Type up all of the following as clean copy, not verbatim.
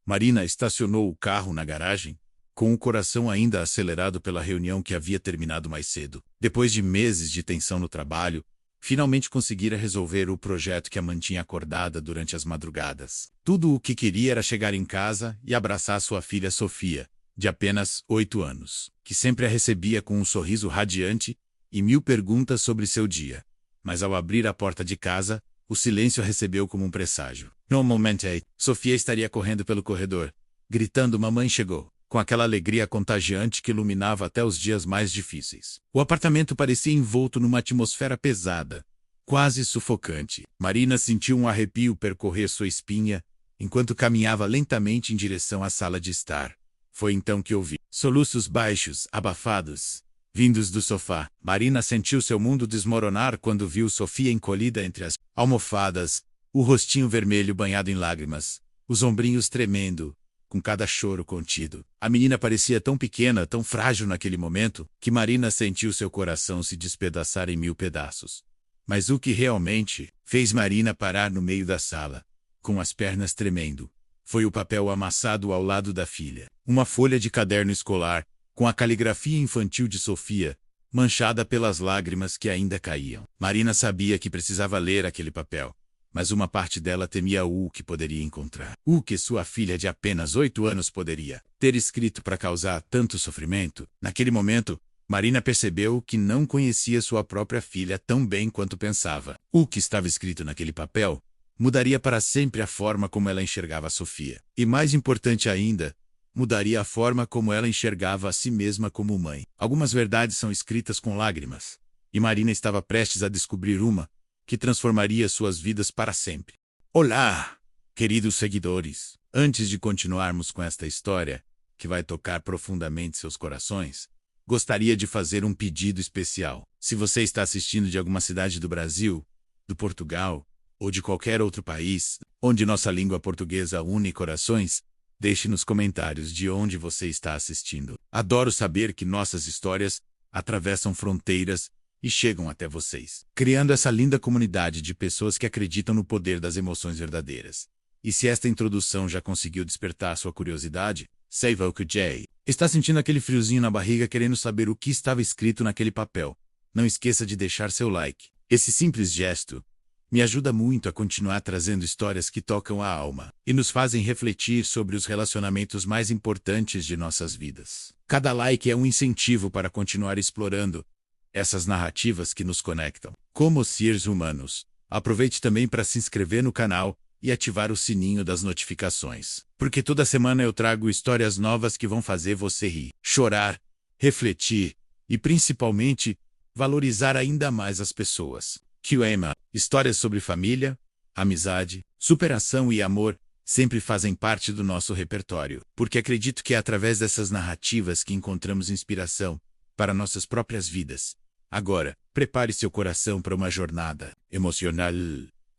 Marina estacionou o carro na garagem, com o coração ainda acelerado pela reunião que havia terminado mais cedo. Depois de meses de tensão no trabalho, finalmente conseguira resolver o projeto que a mantinha acordada durante as madrugadas. Tudo o que queria era chegar em casa e abraçar sua filha Sofia, de apenas 8 anos, que sempre a recebia com um sorriso radiante e 1000 perguntas sobre seu dia. Mas ao abrir a porta de casa, o silêncio a recebeu como um presságio. Normalmente, Sofia estaria correndo pelo corredor, gritando "Mamãe chegou", com aquela alegria contagiante que iluminava até os dias mais difíceis. O apartamento parecia envolto numa atmosfera pesada, quase sufocante. Marina sentiu um arrepio percorrer sua espinha, enquanto caminhava lentamente em direção à sala de estar. Foi então que ouviu soluços baixos, abafados, vindos do sofá. Marina sentiu seu mundo desmoronar quando viu Sofia encolhida entre as almofadas, o rostinho vermelho banhado em lágrimas, os ombrinhos tremendo, com cada choro contido. A menina parecia tão pequena, tão frágil naquele momento, que Marina sentiu seu coração se despedaçar em 1000 pedaços. Mas o que realmente fez Marina parar no meio da sala, com as pernas tremendo, foi o papel amassado ao lado da filha. Uma folha de caderno escolar, com a caligrafia infantil de Sofia, manchada pelas lágrimas que ainda caíam. Marina sabia que precisava ler aquele papel, mas uma parte dela temia o que poderia encontrar. O que sua filha de apenas 8 anos poderia ter escrito para causar tanto sofrimento. Naquele momento, Marina percebeu que não conhecia sua própria filha tão bem quanto pensava. O que estava escrito naquele papel mudaria para sempre a forma como ela enxergava a Sofia. E mais importante ainda, mudaria a forma como ela enxergava a si mesma como mãe. Algumas verdades são escritas com lágrimas, e Marina estava prestes a descobrir uma que transformaria suas vidas para sempre. Olá, queridos seguidores! Antes de continuarmos com esta história, que vai tocar profundamente seus corações, gostaria de fazer um pedido especial. Se você está assistindo de alguma cidade do Brasil, do Portugal, ou de qualquer outro país, onde nossa língua portuguesa une corações, deixe nos comentários de onde você está assistindo. Adoro saber que nossas histórias atravessam fronteiras e chegam até vocês, criando essa linda comunidade de pessoas que acreditam no poder das emoções verdadeiras. E se esta introdução já conseguiu despertar sua curiosidade, save o Jay. Está sentindo aquele friozinho na barriga querendo saber o que estava escrito naquele papel? Não esqueça de deixar seu like. Esse simples gesto me ajuda muito a continuar trazendo histórias que tocam a alma e nos fazem refletir sobre os relacionamentos mais importantes de nossas vidas. Cada like é um incentivo para continuar explorando essas narrativas que nos conectam como seres humanos. Aproveite também para se inscrever no canal e ativar o sininho das notificações, porque toda semana eu trago histórias novas que vão fazer você rir, chorar, refletir e, principalmente, valorizar ainda mais as pessoas. QAMA, histórias sobre família, amizade, superação e amor sempre fazem parte do nosso repertório, porque acredito que é através dessas narrativas que encontramos inspiração para nossas próprias vidas. Agora, prepare seu coração para uma jornada emocional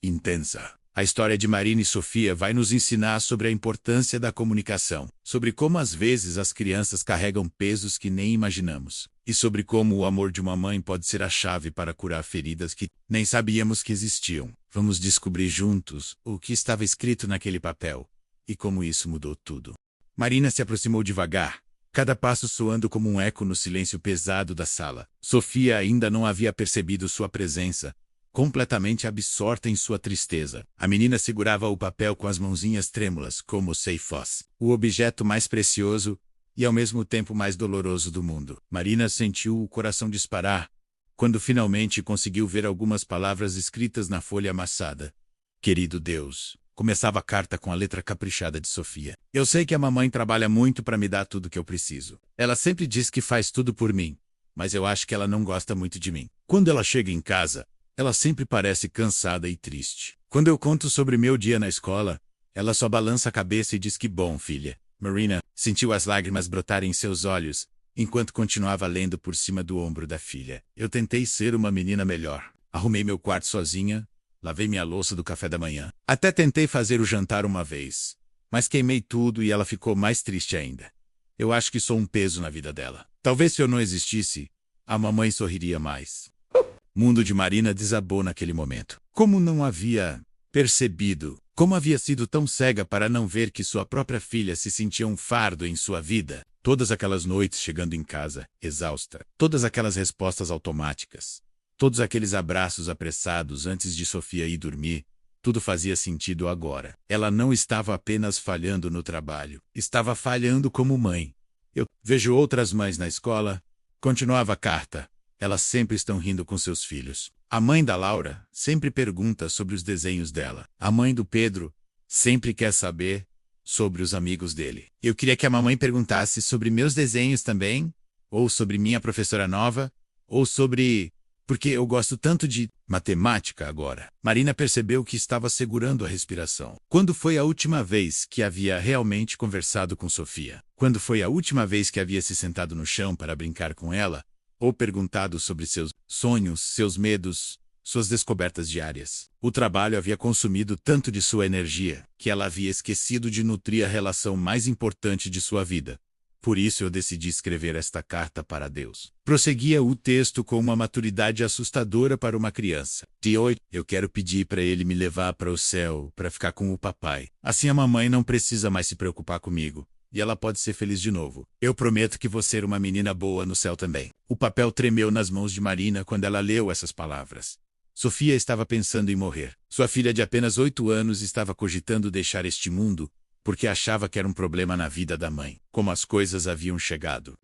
intensa. A história de Marina e Sofia vai nos ensinar sobre a importância da comunicação, sobre como às vezes as crianças carregam pesos que nem imaginamos, e sobre como o amor de uma mãe pode ser a chave para curar feridas que nem sabíamos que existiam. Vamos descobrir juntos o que estava escrito naquele papel e como isso mudou tudo. Marina se aproximou devagar, cada passo soando como um eco no silêncio pesado da sala. Sofia ainda não havia percebido sua presença, completamente absorta em sua tristeza. A menina segurava o papel com as mãozinhas trêmulas, como se fosse o objeto mais precioso e ao mesmo tempo mais doloroso do mundo. Marina sentiu o coração disparar quando finalmente conseguiu ver algumas palavras escritas na folha amassada. Querido Deus, começava a carta com a letra caprichada de Sofia. Eu sei que a mamãe trabalha muito para me dar tudo que eu preciso. Ela sempre diz que faz tudo por mim, mas eu acho que ela não gosta muito de mim. Quando ela chega em casa, ela sempre parece cansada e triste. Quando eu conto sobre meu dia na escola, ela só balança a cabeça e diz que bom, filha. Marina sentiu as lágrimas brotarem em seus olhos, enquanto continuava lendo por cima do ombro da filha. Eu tentei ser uma menina melhor. Arrumei meu quarto sozinha, lavei minha louça do café da manhã. Até tentei fazer o jantar uma vez, mas queimei tudo e ela ficou mais triste ainda. Eu acho que sou um peso na vida dela. Talvez se eu não existisse, a mamãe sorriria mais. O mundo de Marina desabou naquele momento. Como não havia percebido Como havia sido tão cega para não ver que sua própria filha se sentia um fardo em sua vida? Todas aquelas noites chegando em casa, exausta. Todas aquelas respostas automáticas. Todos aqueles abraços apressados antes de Sofia ir dormir. Tudo fazia sentido agora. Ela não estava apenas falhando no trabalho. Estava falhando como mãe. Eu vejo outras mães na escola. Continuava a carta. Elas sempre estão rindo com seus filhos. A mãe da Laura sempre pergunta sobre os desenhos dela. A mãe do Pedro sempre quer saber sobre os amigos dele. Eu queria que a mamãe perguntasse sobre meus desenhos também, ou sobre minha professora nova, ou sobre... porque eu gosto tanto de matemática agora. Marina percebeu que estava segurando a respiração. Quando foi a última vez que havia realmente conversado com Sofia? Quando foi a última vez que havia se sentado no chão para brincar com ela? Ou perguntado sobre seus sonhos, seus medos, suas descobertas diárias? O trabalho havia consumido tanto de sua energia que ela havia esquecido de nutrir a relação mais importante de sua vida. Por isso eu decidi escrever esta carta para Deus. Prosseguia o texto com uma maturidade assustadora para uma criança. De hoje, eu quero pedir para ele me levar para o céu, para ficar com o papai. Assim a mamãe não precisa mais se preocupar comigo. E ela pode ser feliz de novo. Eu prometo que vou ser uma menina boa no céu também. O papel tremeu nas mãos de Marina quando ela leu essas palavras. Sofia estava pensando em morrer. Sua filha de apenas 8 anos estava cogitando deixar este mundo porque achava que era um problema na vida da mãe. Como as coisas haviam chegado.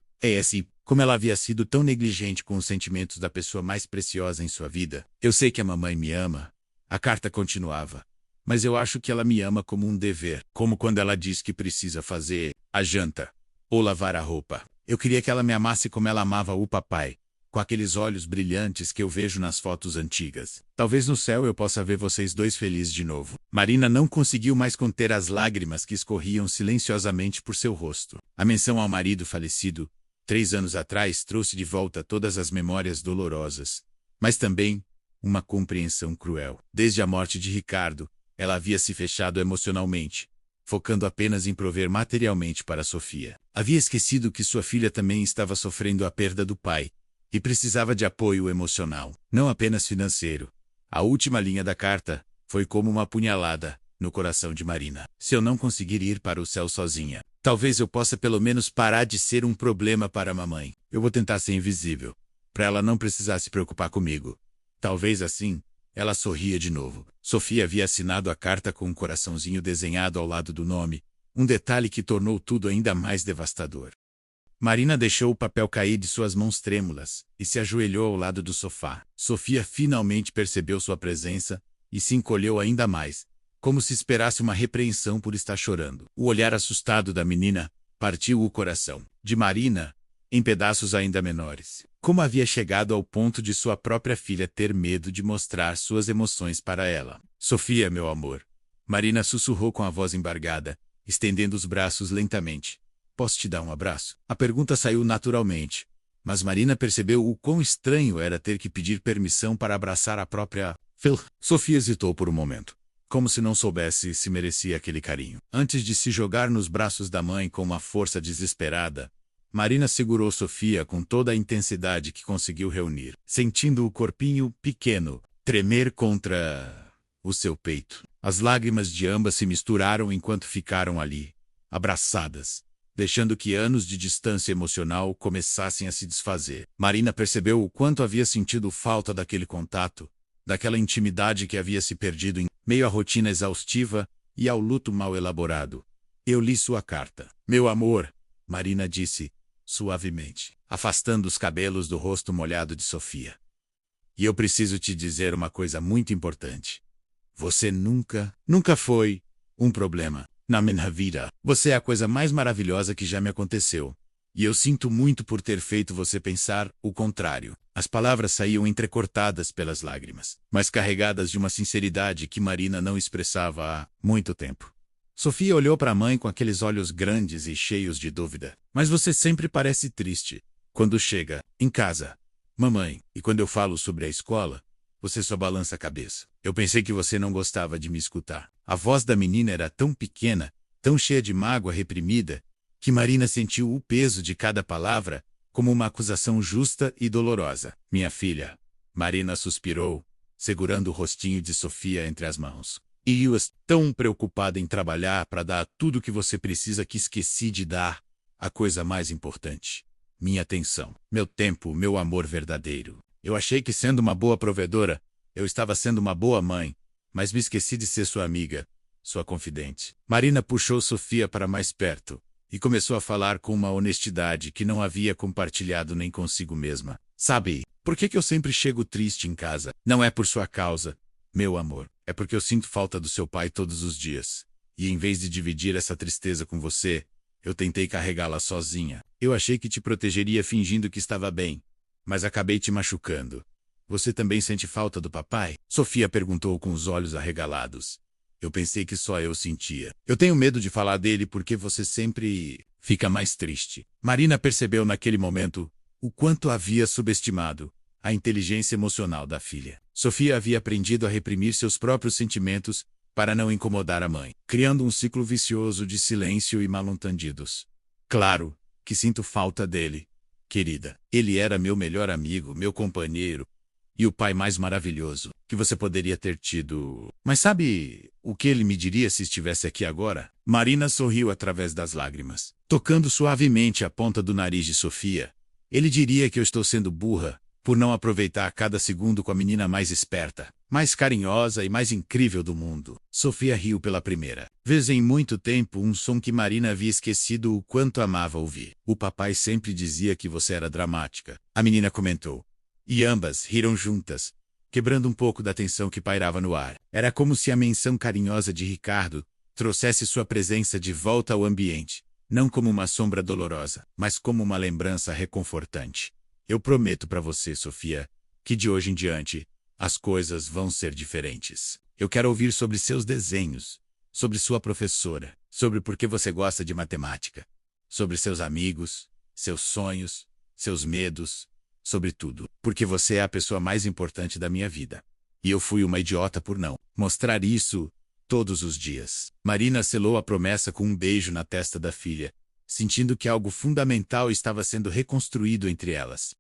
Como ela havia sido tão negligente com os sentimentos da pessoa mais preciosa em sua vida. Eu sei que a mamãe me ama. A carta continuava. Mas eu acho que ela me ama como um dever, como quando ela diz que precisa fazer a janta ou lavar a roupa. Eu queria que ela me amasse como ela amava o papai, com aqueles olhos brilhantes que eu vejo nas fotos antigas. Talvez no céu eu possa ver vocês dois felizes de novo. Marina não conseguiu mais conter as lágrimas que escorriam silenciosamente por seu rosto. A menção ao marido falecido, 3 anos atrás, trouxe de volta todas as memórias dolorosas, mas também uma compreensão cruel. Desde a morte de Ricardo, ela havia se fechado emocionalmente, focando apenas em prover materialmente para Sofia. Havia esquecido que sua filha também estava sofrendo a perda do pai e precisava de apoio emocional, não apenas financeiro. A última linha da carta foi como uma punhalada no coração de Marina. Se eu não conseguir ir para o céu sozinha, talvez eu possa pelo menos parar de ser um problema para a mamãe. Eu vou tentar ser invisível, para ela não precisar se preocupar comigo. Talvez assim ela sorria de novo. Sofia havia assinado a carta com um coraçãozinho desenhado ao lado do nome, um detalhe que tornou tudo ainda mais devastador. Marina deixou o papel cair de suas mãos trêmulas e se ajoelhou ao lado do sofá. Sofia finalmente percebeu sua presença e se encolheu ainda mais, como se esperasse uma repreensão por estar chorando. O olhar assustado da menina partiu o coração de Marina em pedaços ainda menores. Como havia chegado ao ponto de sua própria filha ter medo de mostrar suas emoções para ela. Sofia, meu amor. Marina sussurrou com a voz embargada, estendendo os braços lentamente. Posso te dar um abraço? A pergunta saiu naturalmente, mas Marina percebeu o quão estranho era ter que pedir permissão para abraçar a própria filha. Sofia hesitou por um momento, como se não soubesse se merecia aquele carinho. Antes de se jogar nos braços da mãe com uma força desesperada, Marina segurou Sofia com toda a intensidade que conseguiu reunir, sentindo o corpinho pequeno tremer contra o seu peito. As lágrimas de ambas se misturaram enquanto ficaram ali, abraçadas, deixando que anos de distância emocional começassem a se desfazer. Marina percebeu o quanto havia sentido falta daquele contato, daquela intimidade que havia se perdido em meio à rotina exaustiva e ao luto mal elaborado. Eu li sua carta. Meu amor, Marina disse suavemente, afastando os cabelos do rosto molhado de Sofia. E eu preciso te dizer uma coisa muito importante. Você nunca foi um problema na minha vida. Você é a coisa mais maravilhosa que já me aconteceu. E eu sinto muito por ter feito você pensar o contrário. As palavras saíam entrecortadas pelas lágrimas, mas carregadas de uma sinceridade que Marina não expressava há muito tempo. Sofia olhou para a mãe com aqueles olhos grandes e cheios de dúvida. Mas você sempre parece triste quando chega em casa, mamãe, e quando eu falo sobre a escola, você só balança a cabeça. Eu pensei que você não gostava de me escutar. A voz da menina era tão pequena, tão cheia de mágoa reprimida, que Marina sentiu o peso de cada palavra como uma acusação justa e dolorosa. Minha filha, Marina suspirou, segurando o rostinho de Sofia entre as mãos. E eu estou tão preocupada em trabalhar para dar tudo o que você precisa que esqueci de dar a coisa mais importante. Minha atenção, meu tempo, meu amor verdadeiro. Eu achei que sendo uma boa provedora, eu estava sendo uma boa mãe, mas me esqueci de ser sua amiga, sua confidente. Marina puxou Sofia para mais perto e começou a falar com uma honestidade que não havia compartilhado nem consigo mesma. Sabe, por que eu sempre chego triste em casa? Não é por sua causa, meu amor. É porque eu sinto falta do seu pai todos os dias. E em vez de dividir essa tristeza com você, eu tentei carregá-la sozinha. Eu achei que te protegeria fingindo que estava bem, mas acabei te machucando. Você também sente falta do papai? Sofia perguntou com os olhos arregalados. Eu pensei que só eu sentia. Eu tenho medo de falar dele porque você sempre fica mais triste. Marina percebeu naquele momento o quanto havia subestimado a inteligência emocional da filha. Sofia havia aprendido a reprimir seus próprios sentimentos para não incomodar a mãe, criando um ciclo vicioso de silêncio e mal-entendidos. Claro que sinto falta dele, querida. Ele era meu melhor amigo, meu companheiro e o pai mais maravilhoso que você poderia ter tido. Mas sabe o que ele me diria se estivesse aqui agora? Marina sorriu através das lágrimas, tocando suavemente a ponta do nariz de Sofia. Ele diria que eu estou sendo burra por não aproveitar cada segundo com a menina mais esperta, mais carinhosa e mais incrível do mundo. Sofia riu pela primeira vez em muito tempo, um som que Marina havia esquecido o quanto amava ouvir. O papai sempre dizia que você era dramática, a menina comentou. E ambas riram juntas, quebrando um pouco da tensão que pairava no ar. Era como se a menção carinhosa de Ricardo trouxesse sua presença de volta ao ambiente, não como uma sombra dolorosa, mas como uma lembrança reconfortante. Eu prometo para você, Sofia, que de hoje em diante, as coisas vão ser diferentes. Eu quero ouvir sobre seus desenhos, sobre sua professora, sobre por que você gosta de matemática, sobre seus amigos, seus sonhos, seus medos, sobre tudo, porque você é a pessoa mais importante da minha vida. E eu fui uma idiota por não mostrar isso todos os dias. Marina selou a promessa com um beijo na testa da filha, sentindo que algo fundamental estava sendo reconstruído entre elas.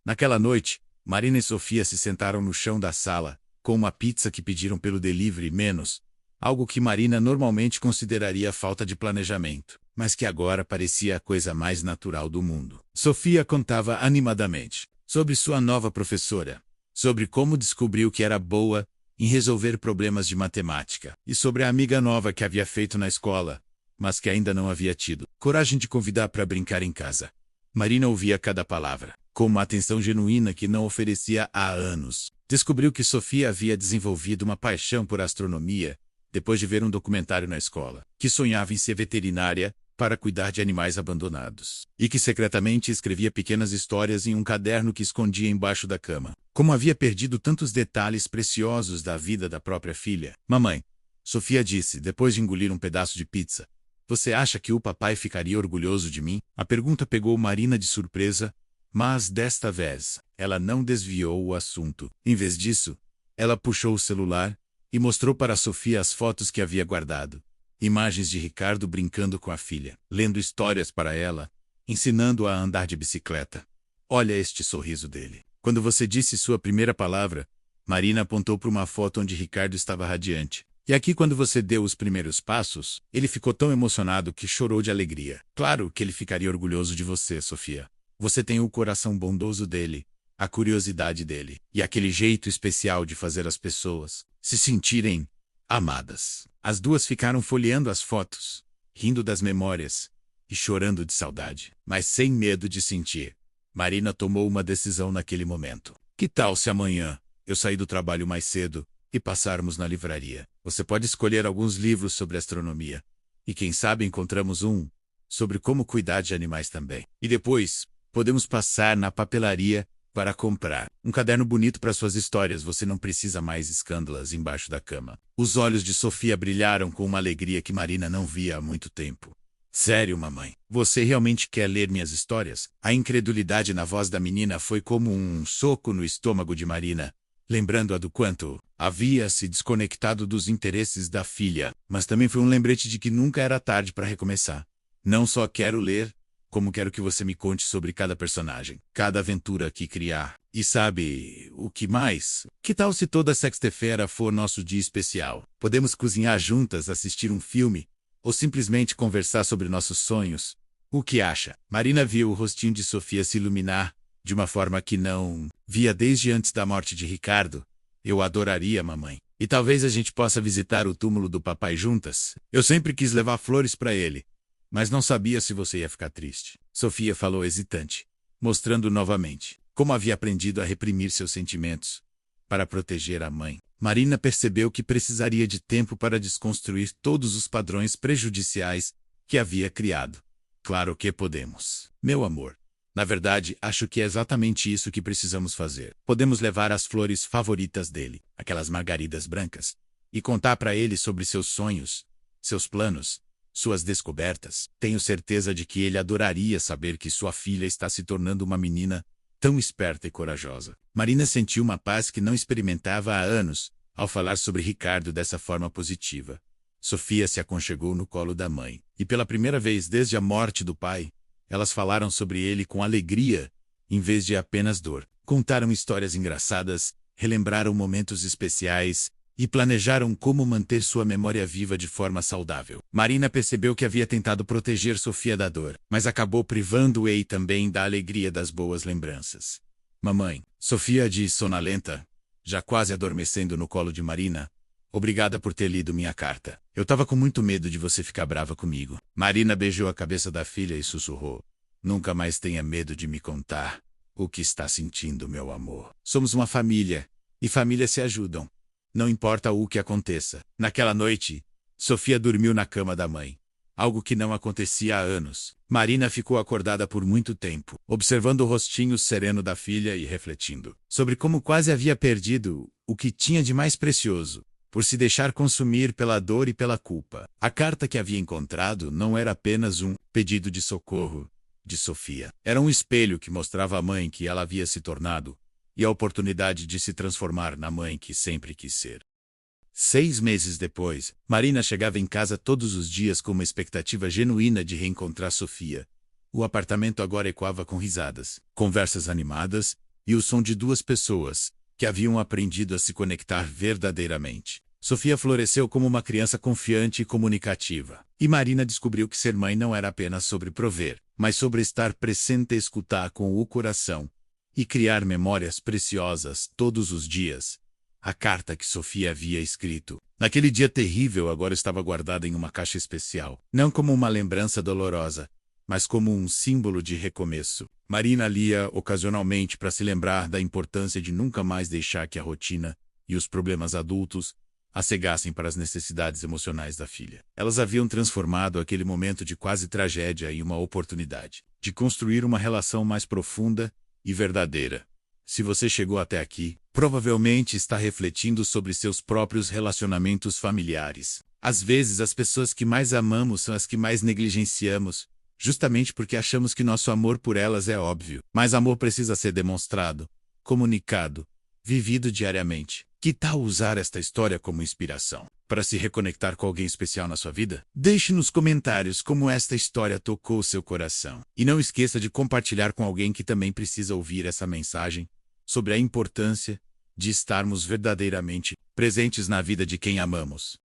Naquela noite, Marina e Sofia se sentaram no chão da sala, com uma pizza que pediram pelo delivery menos, algo que Marina normalmente consideraria falta de planejamento, mas que agora parecia a coisa mais natural do mundo. Sofia contava animadamente sobre sua nova professora, sobre como descobriu que era boa em resolver problemas de matemática, e sobre a amiga nova que havia feito na escola, mas que ainda não havia tido coragem de convidar para brincar em casa. Marina ouvia cada palavra, com uma atenção genuína que não oferecia há anos. Descobriu que Sofia havia desenvolvido uma paixão por astronomia depois de ver um documentário na escola, que sonhava em ser veterinária para cuidar de animais abandonados, e que secretamente escrevia pequenas histórias em um caderno que escondia embaixo da cama. Como havia perdido tantos detalhes preciosos da vida da própria filha. Mamãe, Sofia disse, depois de engolir um pedaço de pizza, você acha que o papai ficaria orgulhoso de mim? A pergunta pegou Marina de surpresa, mas desta vez, ela não desviou o assunto. Em vez disso, ela puxou o celular e mostrou para Sofia as fotos que havia guardado. Imagens de Ricardo brincando com a filha, lendo histórias para ela, ensinando-a a andar de bicicleta. Olha este sorriso dele. Quando você disse sua primeira palavra, Marina apontou para uma foto onde Ricardo estava radiante. E aqui quando você deu os primeiros passos, ele ficou tão emocionado que chorou de alegria. Claro que ele ficaria orgulhoso de você, Sofia. Você tem o coração bondoso dele, a curiosidade dele, e aquele jeito especial de fazer as pessoas se sentirem amadas. As duas ficaram folheando as fotos, rindo das memórias e chorando de saudade, mas sem medo de sentir. Marina tomou uma decisão naquele momento. Que tal se amanhã eu sair do trabalho mais cedo e passarmos na livraria? Você pode escolher alguns livros sobre astronomia. E quem sabe encontramos um sobre como cuidar de animais também. E depois, podemos passar na papelaria para comprar um caderno bonito para suas histórias. Você não precisa mais escândalas embaixo da cama. Os olhos de Sofia brilharam com uma alegria que Marina não via há muito tempo. Sério, mamãe? Você realmente quer ler minhas histórias? A incredulidade na voz da menina foi como um soco no estômago de Marina, lembrando-a do quanto havia se desconectado dos interesses da filha, mas também foi um lembrete de que nunca era tarde para recomeçar. Não só quero ler, como quero que você me conte sobre cada personagem, cada aventura que criar. E sabe o que mais? Que tal se toda sexta-feira for nosso dia especial? Podemos cozinhar juntas, assistir um filme, ou simplesmente conversar sobre nossos sonhos. O que acha? Marina viu o rostinho de Sofia se iluminar, de uma forma que não via desde antes da morte de Ricardo. Eu adoraria, mamãe. E talvez a gente possa visitar o túmulo do papai juntas. Eu sempre quis levar flores para ele, mas não sabia se você ia ficar triste. Sofia falou hesitante, mostrando novamente como havia aprendido a reprimir seus sentimentos para proteger a mãe. Marina percebeu que precisaria de tempo para desconstruir todos os padrões prejudiciais que havia criado. Claro que podemos, meu amor. Na verdade, acho que é exatamente isso que precisamos fazer. Podemos levar as flores favoritas dele, aquelas margaridas brancas, e contar para ele sobre seus sonhos, seus planos, suas descobertas. Tenho certeza de que ele adoraria saber que sua filha está se tornando uma menina tão esperta e corajosa. Marina sentiu uma paz que não experimentava há anos, ao falar sobre Ricardo dessa forma positiva. Sofia se aconchegou no colo da mãe, e pela primeira vez desde a morte do pai, elas falaram sobre ele com alegria, em vez de apenas dor. Contaram histórias engraçadas, relembraram momentos especiais e planejaram como manter sua memória viva de forma saudável. Marina percebeu que havia tentado proteger Sofia da dor, mas acabou privando-a também da alegria das boas lembranças. Mamãe, Sofia disse sonolenta, já quase adormecendo no colo de Marina. Obrigada por ter lido minha carta. Eu tava com muito medo de você ficar brava comigo. Marina beijou a cabeça da filha e sussurrou. Nunca mais tenha medo de me contar o que está sentindo, meu amor. Somos uma família, e famílias se ajudam. Não importa o que aconteça. Naquela noite, Sofia dormiu na cama da mãe. Algo que não acontecia há anos. Marina ficou acordada por muito tempo, observando o rostinho sereno da filha e refletindo sobre como quase havia perdido o que tinha de mais precioso, por se deixar consumir pela dor e pela culpa. A carta que havia encontrado não era apenas um pedido de socorro de Sofia. Era um espelho que mostrava à mãe que ela havia se tornado e a oportunidade de se transformar na mãe que sempre quis ser. 6 meses depois, Marina chegava em casa todos os dias com uma expectativa genuína de reencontrar Sofia. O apartamento agora ecoava com risadas, conversas animadas e o som de 2 pessoas que haviam aprendido a se conectar verdadeiramente. Sofia floresceu como uma criança confiante e comunicativa. E Marina descobriu que ser mãe não era apenas sobre prover, mas sobre estar presente e escutar com o coração e criar memórias preciosas todos os dias. A carta que Sofia havia escrito naquele dia terrível agora estava guardada em uma caixa especial, não como uma lembrança dolorosa, mas como um símbolo de recomeço. Marina lia ocasionalmente para se lembrar da importância de nunca mais deixar que a rotina e os problemas adultos a cegassem para as necessidades emocionais da filha. Elas haviam transformado aquele momento de quase tragédia em uma oportunidade de construir uma relação mais profunda e verdadeira. Se você chegou até aqui, provavelmente está refletindo sobre seus próprios relacionamentos familiares. Às vezes, as pessoas que mais amamos são as que mais negligenciamos, justamente porque achamos que nosso amor por elas é óbvio. Mas amor precisa ser demonstrado, comunicado, vivido diariamente. Que tal usar esta história como inspiração para se reconectar com alguém especial na sua vida? Deixe nos comentários como esta história tocou seu coração. E não esqueça de compartilhar com alguém que também precisa ouvir essa mensagem sobre a importância de estarmos verdadeiramente presentes na vida de quem amamos.